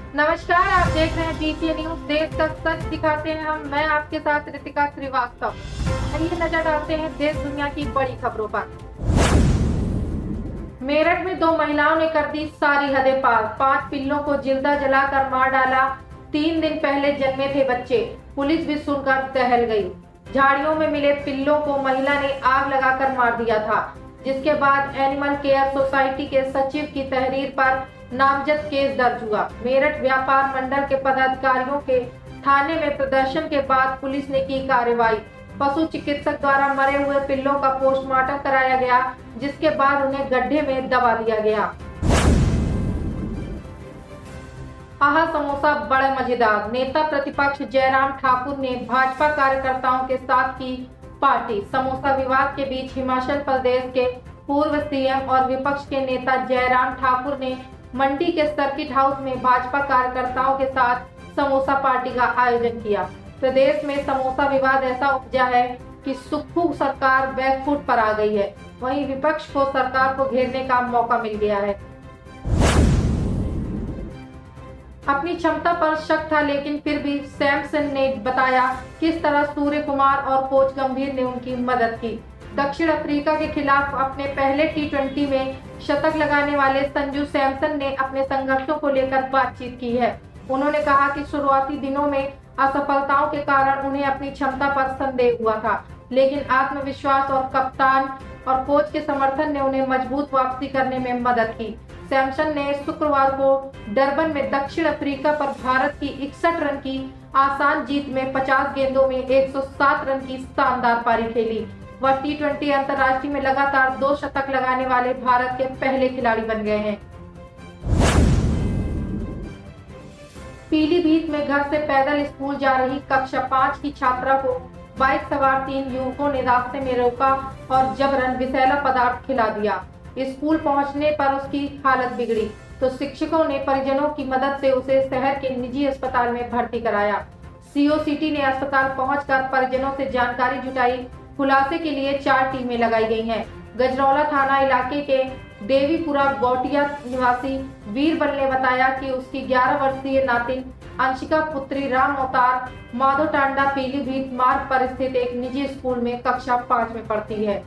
नमस्कार, आप देख रहे हैं बीके न्यूज। देश का सच दिखाते हैं हम। मैं आपके साथ रितिका श्रीवास्तव। आइए नजर डालते हैं देश दुनिया की बड़ी खबरों पर। मेरठ में 2 महिलाओं ने कर दी सारी हदें पार। 5 पिल्लों को जिंदा जलाकर मार डाला। 3 दिन पहले जन्मे थे बच्चे। पुलिस भी सुनकर दहल गई। झाड़ियों में मिले पिल्लों को महिला ने आग लगाकर मार दिया था, जिसके बाद एनिमल केयर सोसाइटी के सचिव की तहरीर पर नामजद केस दर्ज हुआ। मेरठ व्यापार मंडल के पदाधिकारियों के थाने में प्रदर्शन के बाद पुलिस ने की कार्रवाई। पशु चिकित्सक द्वारा मरे हुए पिल्लों का पोस्टमार्टम कराया गया, जिसके बाद उन्हें गड्ढे में दबा दिया गया। आहा समोसा बड़े मजेदार। नेता प्रतिपक्ष जयराम ठाकुर ने भाजपा कार्यकर्ताओं के साथ की पार्टी। समोसा विवाद के बीच हिमाचल प्रदेश के पूर्व सीएम और विपक्ष के नेता जयराम ठाकुर ने मंडी के सर्किट हाउस में भाजपा कार्यकर्ताओं के साथ समोसा पार्टी का आयोजन किया। प्रदेश में समोसा विवाद ऐसा उपजा है कि सुक्खू सरकार बैकफुट पर आ गई है। वहीं विपक्ष को सरकार को घेरने का मौका मिल गया है। अपनी क्षमता पर शक था, लेकिन फिर भी सैमसन ने बताया किस तरह सूर्य कुमार और कोच गंभीर ने उनकी मदद की। दक्षिण अफ्रीका के खिलाफ अपने पहले टी20 में शतक लगाने वाले संजू सैमसन ने अपने संघर्षों को लेकर बातचीत की है। उन्होंने कहा कि शुरुआती दिनों में असफलताओं के कारण उन्हें अपनी क्षमता पर संदेह हुआ था, लेकिन आत्मविश्वास और कप्तान और कोच के समर्थन ने उन्हें मजबूत वापसी करने में मदद की। सैमसन ने शुक्रवार को डरबन में दक्षिण अफ्रीका पर भारत की 61 रन की आसान जीत में 50 गेंदों में 107 रन की शानदार पारी खेली। वह टी20 अंतर्राष्ट्रीय में लगातार 2 शतक लगाने वाले भारत के पहले खिलाड़ी बन गए हैं। पीलीभीत में घर से पैदल स्कूल जा रही कक्षा 5 की छात्रा को बाइक सवार 3 युवकों ने रास्ते में रोका और जबरन विषैला पदार्थ खिला दिया। स्कूल पहुंचने पर उसकी हालत बिगड़ी तो शिक्षकों ने परिजनों की मदद से उसे शहर के निजी अस्पताल में भर्ती कराया। सीओ सिटी ने अस्पताल पहुंचकर परिजनों से जानकारी जुटाई। खुलासे के लिए 4 टीमें लगाई गई हैं। गजरौला थाना इलाके के देवीपुरा गौटिया निवासी वीरबल ने बताया कि उसकी 11 वर्षीय नातिन अंशिका पुत्री राम अवतार माधो टांडा पीलीभीत मार्ग पर स्थित एक निजी स्कूल में कक्षा 5 में पढ़ती है।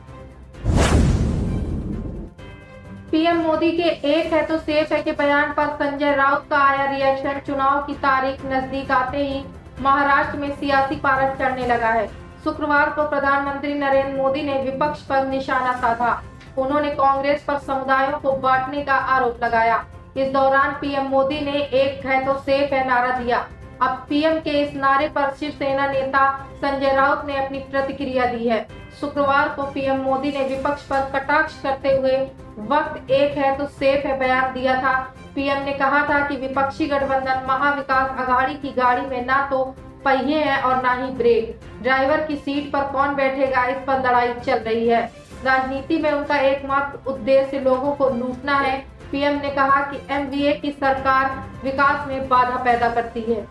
पीएम मोदी के एक है तो सेफ है के बयान पर संजय राउत का आया रिएक्शन। चुनाव की तारीख नजदीक आते ही महाराष्ट्र में सियासी पारा चढ़ने लगा है। शुक्रवार को प्रधानमंत्री नरेंद्र मोदी ने विपक्ष पर निशाना साधा। उन्होंने कांग्रेस पर समुदायों को बांटने का आरोप लगाया। इस दौरान पीएम मोदी ने एक है तो सेफ है नारा दिया। अब पीएम के इस नारे पर शिवसेना नेता संजय राउत ने अपनी प्रतिक्रिया दी है। शुक्रवार को पीएम मोदी ने विपक्ष पर कटाक्ष करते हुए वक्त एक है तो सेफ है बयान दिया था। पीएम ने कहा था कि विपक्षी गठबंधन महाविकास अघाड़ी की गाड़ी में ना तो पहिए हैं और ना ही ब्रेक। ड्राइवर की सीट पर कौन बैठेगा, इस पर लड़ाई चल रही है। राजनीति में उनका एकमात्र उद्देश्य लोगों को लूटना है। पीएम ने कहा कि एनडीए की सरकार विकास में बाधा पैदा करती है।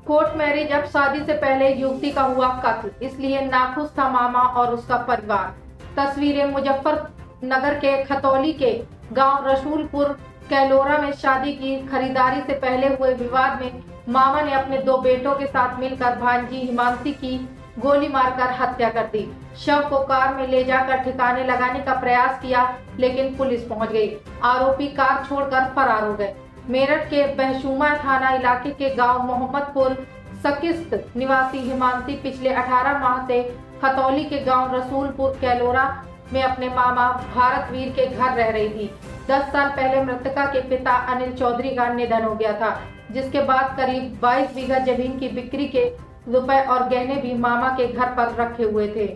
Court marriage. अब शादी से पहले युवती का हुआ कत्ल, इसलिए नाखुश था मामा और उसका परिवार। तस्वीरें मुजफ्फरनगर के खतौली के गांव रसूलपुर कैलोरा में शादी की खरीदारी से पहले हुए विवाद में मामा ने अपने 2 बेटों के साथ मिलकर भांजी हिमांशी की गोली मारकर हत्या कर दी। शव को कार में ले जाकर ठिकाने लगाने का प्रयास किया, लेकिन पुलिस पहुंच गई। आरोपी कार छोड़कर फरार हो गए। मेरठ के बहशुमा थाना इलाके के गांव मोहम्मदपुर सकिस्त निवासी हिमांशी पिछले 18 माह से खतौली के गांव रसूलपुर कैलोरा में अपने मामा भारतवीर के घर रह रही थी। 10 साल पहले मृतका के पिता अनिल चौधरी का निधन हो गया था, जिसके बाद करीब 22 बीघा जमीन की बिक्री के रुपए और गहने भी मामा के घर पर रखे हुए थे।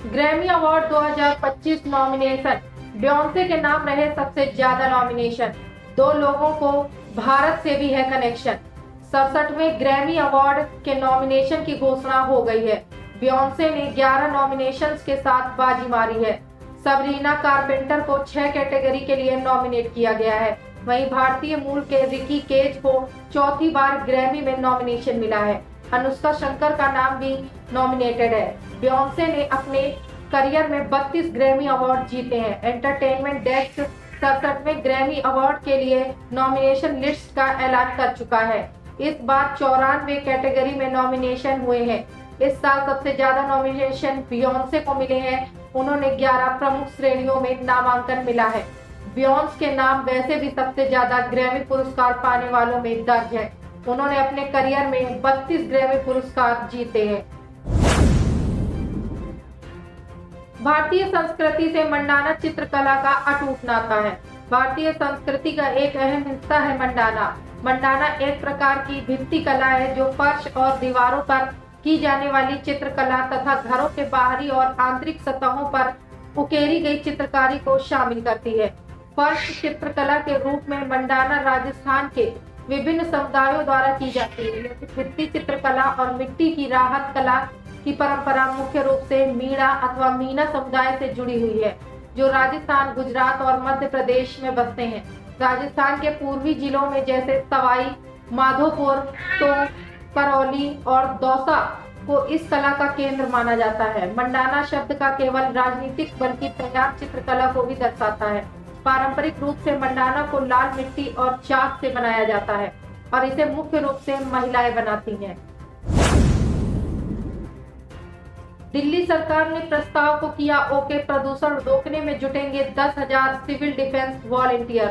Grammy award 2025 nomination. बियोंसे के नाम रहे सबसे ज्यादा नॉमिनेशन। 2 लोगों को भारत से भी है कनेक्शन। 67वें ग्रैमी अवार्ड के नॉमिनेशन की घोषणा हो गई है। बियोंसे ने 11 नॉमिनेशंस के साथ बाजी मारी है। सबरीना कारपेंटर को 6 कैटेगरी के लिए नॉमिनेट किया गया है। वहीं भारतीय मूल के रिकी केज को 4थी बार ग्रैमी में नॉमिनेशन मिला है। अनुष्का शंकर का नाम भी नॉमिनेटेड है। बियोंसे ने अपने करियर में 32 ग्रैमी अवार्ड जीते हैं। एंटरटेनमेंट डेस्क 67वें ग्रैमी अवार्ड के लिए नॉमिनेशन लिस्ट का ऐलान कर चुका है। इस बार 94 कैटेगरी में नॉमिनेशन हुए हैं। इस साल सबसे ज्यादा नॉमिनेशन बियोंसे को मिले हैं। उन्होंने 11 प्रमुख श्रेणियों में नामांकन मिला है। बियोंस के नाम वैसे भी सबसे ज्यादा ग्रैमी पुरस्कार पाने वालों में दर्ज है। उन्होंने अपने करियर में 32 ग्रैमी पुरस्कार जीते हैं। भारतीय संस्कृति से मंडाना चित्रकला का अटूट नाता है। भारतीय संस्कृति का एक अहम हिस्सा है मंडाना। मंडाना एक प्रकार की भित्ति कला है जो फर्श और दीवारों पर की जाने वाली चित्रकला तथा घरों के बाहरी और आंतरिक सतहों पर उकेरी गई चित्रकारी को शामिल करती है। फर्श चित्रकला के रूप में मंडाना राजस्थान के विभिन्न समुदायों द्वारा की जाती है। भित्ति चित्रकला और मिट्टी की राहत कला की परंपरा मुख्य रूप से मीणा अथवा मीना समुदाय से जुड़ी हुई है, जो राजस्थान, गुजरात और मध्य प्रदेश में बसते हैं। राजस्थान के पूर्वी जिलों में जैसे सवाई माधोपुर, टोंक, करौली और दौसा को इस कला का केंद्र माना जाता है। मंडाना शब्द का केवल राजनीतिक बल्कि तैयार चित्रकला को भी दर्शाता है। पारंपरिक रूप से मंडाना को लाल मिट्टी और चाक से बनाया जाता है और इसे मुख्य रूप से महिलाएं बनाती हैं। दिल्ली सरकार ने प्रस्ताव को किया ओके, प्रदूषण रोकने में जुटेंगे 10,000 सिविल डिफेंस वॉलंटियर।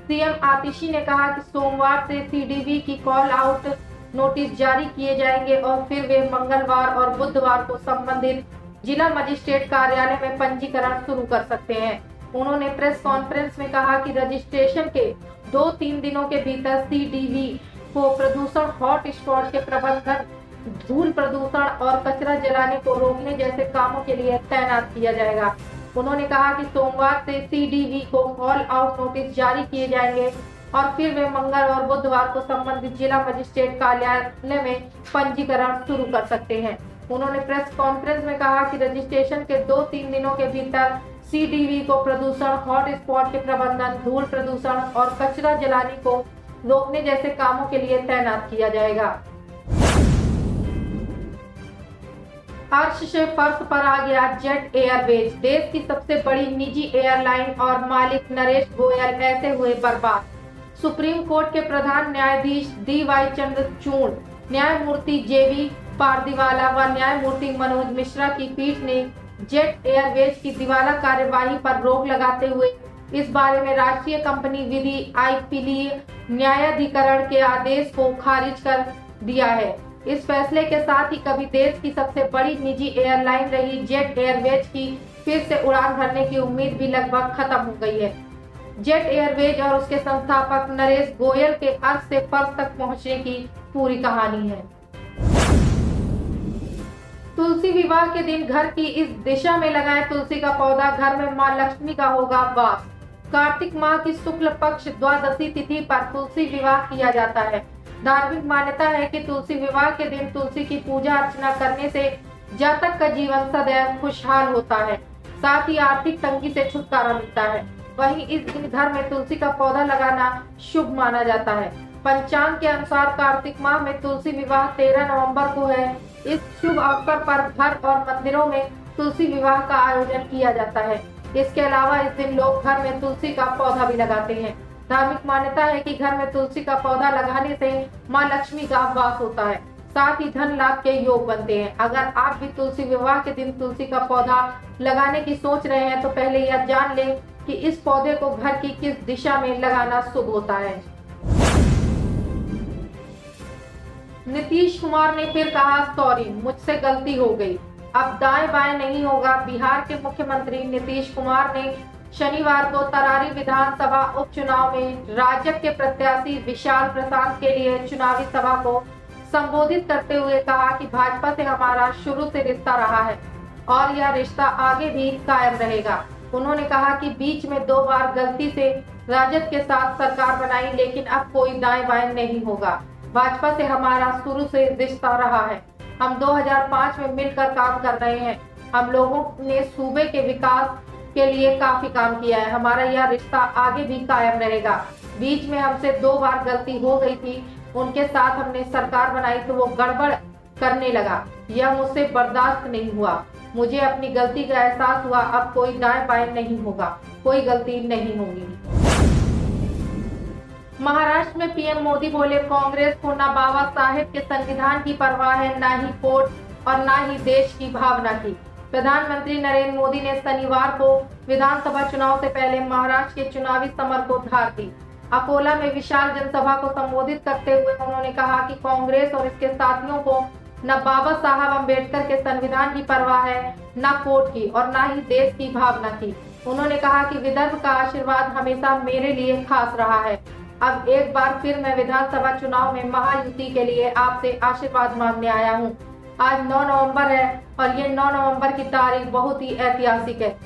सीएम आतिशी ने कहा कि सोमवार से सीडीवी की कॉल आउट नोटिस जारी किए जाएंगे और फिर वे मंगलवार और बुधवार को संबंधित जिला मजिस्ट्रेट कार्यालय में पंजीकरण शुरू कर सकते हैं। उन्होंने प्रेस कॉन्फ्रेंस में कहा कि रजिस्ट्रेशन के 2-3 दिनों के भीतर सीडीवी को प्रदूषण हॉट स्पॉट के प्रबंधन, धूल प्रदूषण और कचरा जलाने को रोकने जैसे कामों के लिए तैनात किया जाएगा। उन्होंने कहा कि सोमवार से सीडीवी को कॉल आउट नोटिस जारी किए जाएंगे और फिर वे मंगल और बुधवार को संबंधित जिला मजिस्ट्रेट कार्यालय में पंजीकरण शुरू कर सकते हैं। उन्होंने प्रेस कॉन्फ्रेंस में कहा कि रजिस्ट्रेशन के 2-3 दिनों के भीतर सीडीवी को प्रदूषण हॉट स्पॉट के प्रबंधन, धूल प्रदूषण और कचरा जलाने को रोकने जैसे कामों के लिए तैनात किया जाएगा। अर्श से फर्श पर आ गया जेट एयरवेज। देश की सबसे बड़ी निजी एयरलाइन और मालिक नरेश गोयल ऐसे हुए बर्बाद। सुप्रीम कोर्ट के प्रधान न्यायाधीश DY चंद्रचूड़, न्यायमूर्ति JV पारदीवाला व न्यायमूर्ति मनोज मिश्रा की पीठ ने जेट एयरवेज की दिवाला कार्यवाही पर रोक लगाते हुए इस बारे में राष्ट्रीय कंपनी विधि अपीलीय न्यायाधिकरण के आदेश को खारिज कर दिया है। इस फैसले के साथ ही कभी देश की सबसे बड़ी निजी एयरलाइन रही जेट एयरवेज की फिर से उड़ान भरने की उम्मीद भी लगभग खत्म हो गई है। जेट एयरवेज और उसके संस्थापक नरेश गोयल के अर्श से फर्श तक पहुंचने की पूरी कहानी है। तुलसी विवाह के दिन घर की इस दिशा में लगाए तुलसी का पौधा, घर में मां लक्ष्मी का होगा वास। कार्तिक माह की शुक्ल पक्ष द्वादशी तिथि पर तुलसी विवाह किया जाता है। धार्मिक मान्यता है कि तुलसी विवाह के दिन तुलसी की पूजा अर्चना करने से जातक का जीवन सदैव खुशहाल होता है, साथ ही आर्थिक तंगी से छुटकारा मिलता है। वहीं इस दिन घर में तुलसी का पौधा लगाना शुभ माना जाता है। पंचांग के अनुसार कार्तिक माह में तुलसी विवाह 13 नवंबर को है। इस शुभ अवसर पर घर और मंदिरों में तुलसी विवाह का आयोजन किया जाता है। इसके अलावा इस दिन लोग घर में तुलसी का पौधा भी लगाते हैं। धार्मिक मान्यता है कि घर में तुलसी का पौधा लगाने से मां लक्ष्मी का वास होता है, साथ ही धन लाभ के योग बनते हैं। अगर आप भी तुलसी विवाह के दिन तुलसी का पौधा लगाने की सोच रहे हैं तो पहले यह जान लें कि इस पौधे को घर की किस दिशा में लगाना शुभ होता है। नीतीश कुमार ने फिर कहा सॉरी, मुझसे गलती हो गई, अब दाएं बाएं नहीं होगा। बिहार के मुख्यमंत्री नीतीश कुमार ने शनिवार को तरारी विधानसभा उपचुनाव में राजग के प्रत्याशी विशाल प्रशांत के लिए चुनावी सभा को संबोधित करते हुए कहा कि भाजपा से हमारा शुरू से रिश्ता रहा है और यह रिश्ता आगे भी कायम रहेगा। उन्होंने कहा कि बीच में 2 बार गलती से राजद के साथ सरकार बनाई, लेकिन अब कोई दाएं बाएं नहीं होगा। भाजपा से हमारा शुरू से रिश्ता रहा है। हम 2005 में मिलकर काम कर रहे हैं। हम लोगों ने सूबे के विकास के लिए काफी काम किया है। हमारा यह रिश्ता आगे भी कायम रहेगा। बीच में हमसे 2 बार गलती हो गई थी। उनके साथ हमने सरकार बनाई तो वो गड़बड़ करने लगा। यह मुझसे बर्दाश्त नहीं हुआ। मुझे अपनी गलती का एहसास हुआ। अब कोई दाएं बाएं नहीं होगा, कोई गलती नहीं होगी। महाराष्ट्र में पीएम मोदी बोले, कांग्रेस को न बाबा साहेब के संविधान की परवाह है, न ही कोर्ट और न ही देश की भावना की। प्रधानमंत्री नरेंद्र मोदी ने शनिवार को विधानसभा चुनाव से पहले महाराष्ट्र के चुनावी समर को धार दी। अकोला में विशाल जनसभा को संबोधित करते हुए उन्होंने कहा कि कांग्रेस और इसके साथियों को न बाबा साहब अम्बेडकर के संविधान की परवाह है, न कोर्ट की और न ही देश की भावना की। उन्होंने कहा कि विदर्भ का आशीर्वाद हमेशा मेरे लिए खास रहा है। अब एक बार फिर मैं विधानसभा चुनाव में महायुति के लिए आपसे आशीर्वाद मांगने आया हूं। आज 9 नवंबर है और ये 9 नवंबर की तारीख बहुत ही ऐतिहासिक है।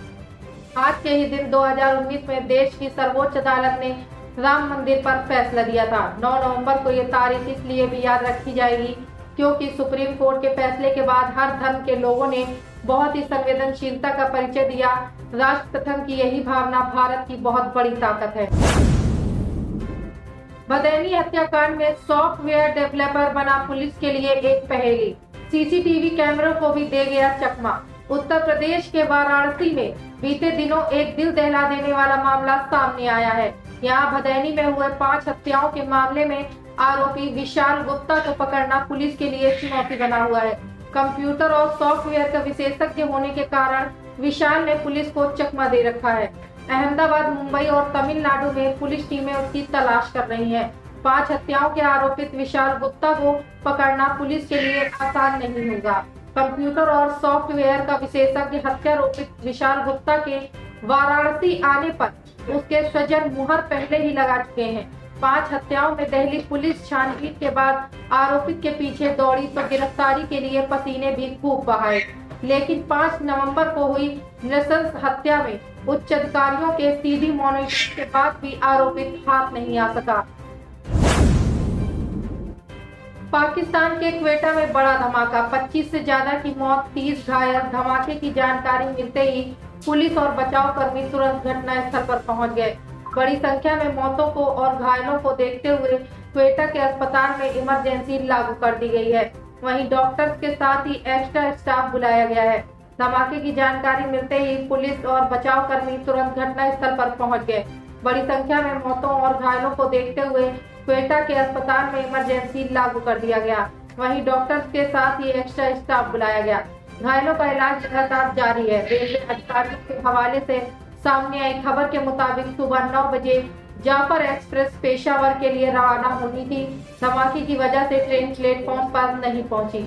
आज के ही दिन 2019 में देश की सर्वोच्च अदालत ने राम मंदिर पर फैसला दिया था। 9 नवंबर को ये तारीख इसलिए भी याद रखी जाएगी क्योंकि सुप्रीम कोर्ट के फैसले के बाद हर धर्म के लोगों ने बहुत ही संवेदनशीलता का परिचय दिया। राष्ट्र प्रथम की यही भावना भारत की बहुत बड़ी ताकत है। भदैनी हत्याकांड में सॉफ्टवेयर डेवलपर बना पुलिस के लिए एक पहेली। सीसीटीवी कैमरों को भी दे गया चकमा। उत्तर प्रदेश के वाराणसी में बीते दिनों एक दिल दहला देने वाला मामला सामने आया है। यहाँ भदैनी में हुए 5 हत्याओं के मामले में आरोपी विशाल गुप्ता को पकड़ना पुलिस के लिए चुनौती बना हुआ है। कंप्यूटर और सॉफ्टवेयर का विशेषज्ञ होने के कारण विशाल ने पुलिस को चकमा दे रखा है। अहमदाबाद, मुंबई और तमिलनाडु में पुलिस टीमें उसकी तलाश कर रही हैं। 5 हत्याओं के आरोपित विशाल गुप्ता को पकड़ना पुलिस के लिए आसान नहीं होगा। कंप्यूटर और सॉफ्टवेयर का विशेषज्ञ हत्यारोपित विशाल गुप्ता के वाराणसी आने पर उसके स्वजन मुहर पहले ही लगा चुके हैं। 5 हत्याओं में दिल्ली पुलिस छानबीन के बाद आरोपित के पीछे दौड़ी तो गिरफ्तारी के लिए पसीने भी खूब बहाए, लेकिन 5 नवंबर को हुई नृशंस हत्या में उच्च अधिकारियों के सीधी मॉनिटरिंग के बाद भी आरोपित हाथ नहीं आ सका। पाकिस्तान के क्वेटा में बड़ा धमाका, 25 से ज्यादा की मौत, 30 घायल। धमाके की जानकारी मिलते ही पुलिस और बचाव कर्मी तुरंत घटनास्थल पर पहुंच गए। बड़ी संख्या में मौतों को और घायलों को देखते हुए क्वेटा के अस्पताल में इमरजेंसी लागू कर दी गई है। वहीं डॉक्टर्स के साथ ही एक्स्ट्रा स्टाफ बुलाया गया है। धमाके की जानकारी मिलते ही पुलिस और बचाव कर्मी तुरंत घटनास्थल पर पहुंच गए। बड़ी संख्या में मौतों और घायलों को देखते हुए क्वेटा के अस्पताल में इमरजेंसी लागू कर दिया गया। वहीं डॉक्टर्स के साथ ही एक्स्ट्रा स्टाफ बुलाया गया। घायलों का इलाज लगातार जारी है। रेलवे अधिकारियों के हवाले से सामने आई खबर के मुताबिक सुबह 9 बजे जाफर एक्सप्रेस पेशावर के लिए रवाना होनी थी। धमाके की वजह से ट्रेन प्लेटफॉर्म पर नहीं पहुंची।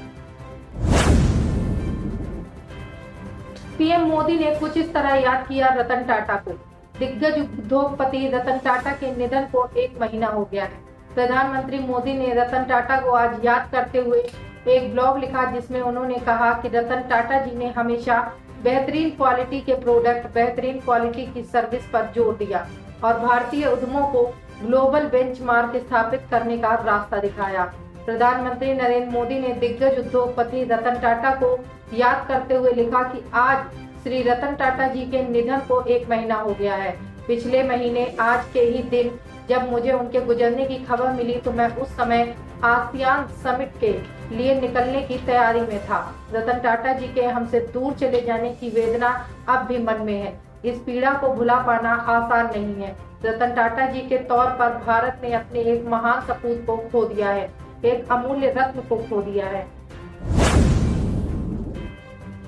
पीएम मोदी ने कुछ इस तरह याद किया रतन टाटा को। दिग्गज उद्योगपति रतन टाटा के निधन को 1 महीना हो गया है। प्रधानमंत्री मोदी ने रतन टाटा को आज याद करते हुए एक ब्लॉग लिखा, जिसमें उन्होंने कहा कि रतन टाटा जी ने हमेशा बेहतरीन क्वालिटी के प्रोडक्ट, बेहतरीन क्वालिटी की सर्विस पर जोर दिया और भारतीय उद्यमों को ग्लोबल बेंचमार्क स्थापित करने का रास्ता दिखाया। प्रधानमंत्री नरेंद्र मोदी ने दिग्गज उद्योगपति रतन टाटा को याद करते हुए लिखा कि आज श्री रतन टाटा जी के निधन को 1 महीना हो गया है। पिछले महीने आज के ही दिन जब मुझे उनके गुजरने की खबर मिली तो मैं उस समय आसियान समिट के लिए निकलने की तैयारी में था। रतन टाटा जी के हमसे दूर चले जाने की वेदना अब भी मन में है। इस पीड़ा को भुला पाना आसान नहीं है। रतन टाटा जी के तौर पर भारत ने अपने एक महान सपूत को खो दिया है, एक अमूल्य रत्न को खो दिया है।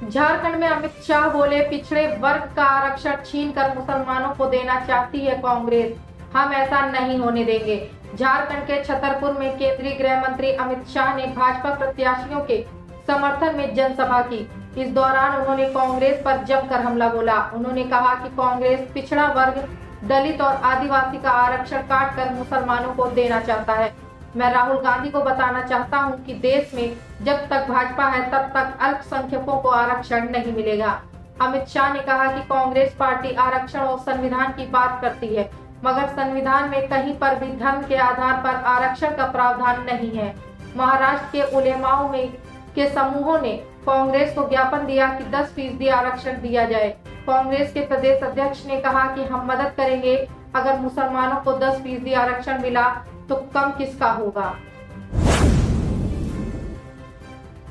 झारखंड में अमित शाह बोले, पिछड़े वर्ग का आरक्षण छीनकर मुसलमानों को देना चाहती है कांग्रेस, हम ऐसा नहीं होने देंगे। झारखंड के छतरपुर में केंद्रीय गृह मंत्री अमित शाह ने भाजपा प्रत्याशियों के समर्थन में जनसभा की। इस दौरान उन्होंने कांग्रेस पर जमकर हमला बोला। उन्होंने कहा कि कांग्रेस पिछड़ा वर्ग, दलित और आदिवासी का आरक्षण काटकर मुसलमानों को देना चाहता है। मैं राहुल गांधी को बताना चाहता हूं कि देश में जब तक भाजपा है तब तक अल्पसंख्यकों को आरक्षण नहीं मिलेगा। अमित शाह ने कहा कि कांग्रेस पार्टी आरक्षण और संविधान की बात करती है, मगर संविधान में कहीं पर भी धर्म के आधार पर आरक्षण का प्रावधान नहीं है। महाराष्ट्र के उलेमाओं में के समूहों ने कांग्रेस को ज्ञापन दिया कि 10% आरक्षण दिया जाए। कांग्रेस के प्रदेश अध्यक्ष ने कहा कि हम मदद करेंगे, अगर मुसलमानों को 10% आरक्षण मिला तो कम किसका होगा।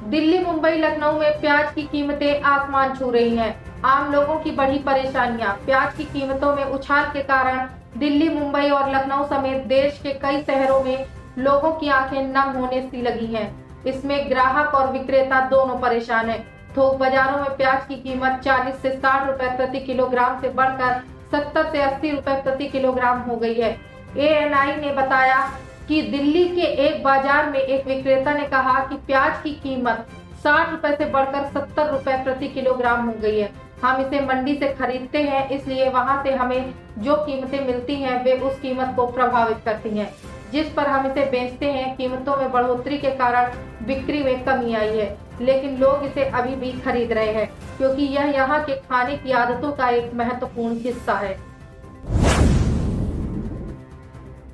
दिल्ली, मुंबई, लखनऊ में प्याज की कीमतें आसमान छू रही हैं। आम लोगों की बढ़ी परेशानियां। प्याज की कीमतों में उछाल के कारण दिल्ली, मुंबई और लखनऊ समेत देश के कई शहरों में लोगों की आंखें नम होने सी लगी हैं। इसमें ग्राहक और विक्रेता दोनों परेशान हैं। थोक बाजारों में प्याज की कीमत 40 से 60 रुपए प्रति किलोग्राम से बढ़कर 70 से 80 रुपए प्रति किलोग्राम हो गई है। ANI ने बताया कि दिल्ली के एक बाजार में एक विक्रेता ने कहा कि प्याज की कीमत 60 रुपए से बढ़कर 70 रुपए प्रति किलोग्राम हो गई है। हम इसे मंडी से खरीदते हैं, इसलिए वहां से हमें जो कीमतें मिलती हैं वे उस कीमत को प्रभावित करती हैं जिस पर हम इसे बेचते हैं। कीमतों में बढ़ोतरी के कारण बिक्री में कमी आई है, लेकिन लोग इसे अभी भी खरीद रहे हैं क्योंकि यह यहाँ के खाने की आदतों का एक महत्वपूर्ण हिस्सा है।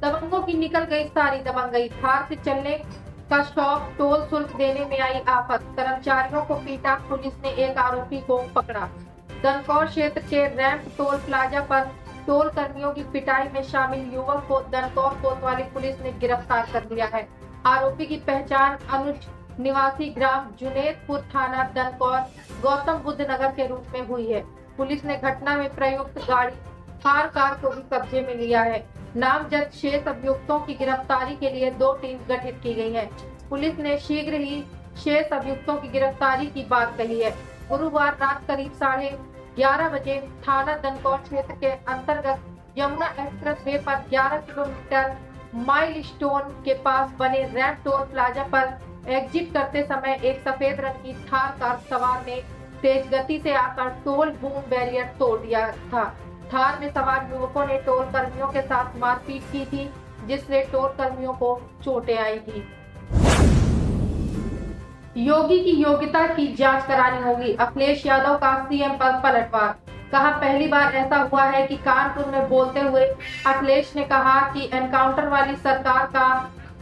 दबंगों की निकल गई सारी दबंगई। थार से चलने का शौक, टोल शुल्क देने में आई आफत। कर्मचारियों को पीटा, पुलिस ने एक आरोपी को पकड़ा। दनकौर क्षेत्र के रैंप टोल प्लाजा पर टोल कर्मियों की पिटाई में शामिल युवक को दनकौर कोतवाली पुलिस ने गिरफ्तार कर लिया है। आरोपी की पहचान अनुज निवासी ग्राम जुनेदपुर थाना दनकौर गौतम बुद्ध नगर के रूप में हुई है। पुलिस ने घटना में प्रयुक्त गाड़ी थार कार को भी कब्जे में लिया है। नामजद 6 अभियुक्तों की गिरफ्तारी के लिए 2 टीम गठित की गई है। पुलिस ने शीघ्र ही 6 अभियुक्तों की गिरफ्तारी की बात कही है। गुरुवार रात करीब 11:30 बजे थाना दनकौर क्षेत्र के अंतर्गत यमुना एक्सप्रेस वे पर 11 किलोमीटर माइलस्टोन के पास बने रैंप टोल प्लाजा पर एग्जिट करते समय एक सफेद रंग की थार कार सवार ने तेज गति से आकर टोल बूम बैरियर तोड़ दिया था। थार में सवार युवकों ने टोल कर्मियों के साथ मारपीट की थी, जिससे टोल कर्मियों को चोटें आई थी। योगी की योग्यता की जांच करानी होगी। अखिलेश यादव का सीएम पर पलटवार। कहा, पहली बार ऐसा हुआ है कि कानपुर में बोलते हुए अखिलेश ने कहा कि एनकाउंटर वाली सरकार का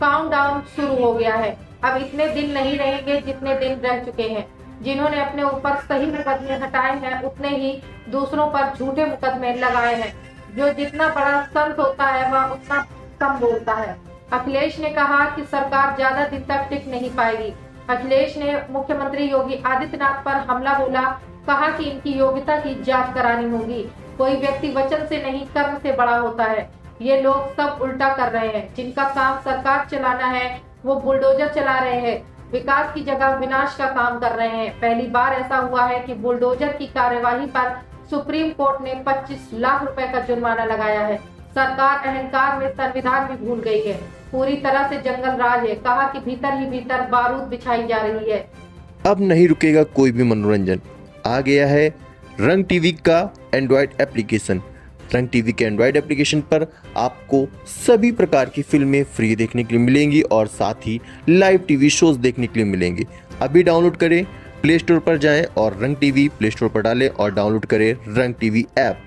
काउंटडाउन शुरू हो गया है। अब इतने दिन नहीं रहेंगे जितने दिन रह चुके हैं। जिन्होंने अपने ऊपर सही मुकदमे हटाए हैं, उतने ही दूसरों पर झूठे मुकदमे लगाए हैं। जो जितना बड़ा संत होता है वह उतना कम बोलता है। अखिलेश ने कहा कि सरकार ज्यादा दिन तक टिक नहीं पाएगी। अखिलेश ने मुख्यमंत्री योगी आदित्यनाथ पर हमला बोला। कहा कि इनकी योग्यता की जांच करानी होगी। कोई व्यक्ति वचन से नहीं, कर्म से बड़ा होता है। ये लोग सब उल्टा कर रहे हैं। जिनका काम सरकार चलाना है वो बुलडोजर चला रहे हैं। विकास की जगह विनाश का काम कर रहे हैं। पहली बार ऐसा हुआ है कि बुलडोजर की कार्यवाही पर सुप्रीम कोर्ट ने 25 लाख रुपए का जुर्माना लगाया है। सरकार अहंकार में संविधान भी भूल गई है। पूरी तरह से जंगल राज है। कहा कि भीतर ही भीतर बारूद बिछाई जा रही है। अब नहीं रुकेगा कोई भी मनोरंजन। आ गया है रंग टीवी का एंड्रॉयड एप्लीकेशन। रंग टीवी के एंड्रॉयड एप्लीकेशन पर आपको सभी प्रकार की फिल्में फ्री देखने के लिए मिलेंगी और साथ ही लाइव टीवी शोज देखने के लिए मिलेंगे। अभी डाउनलोड करें, प्ले स्टोर पर जाएं और रंग टीवी प्ले स्टोर पर डालें और डाउनलोड करें रंग टीवी ऐप।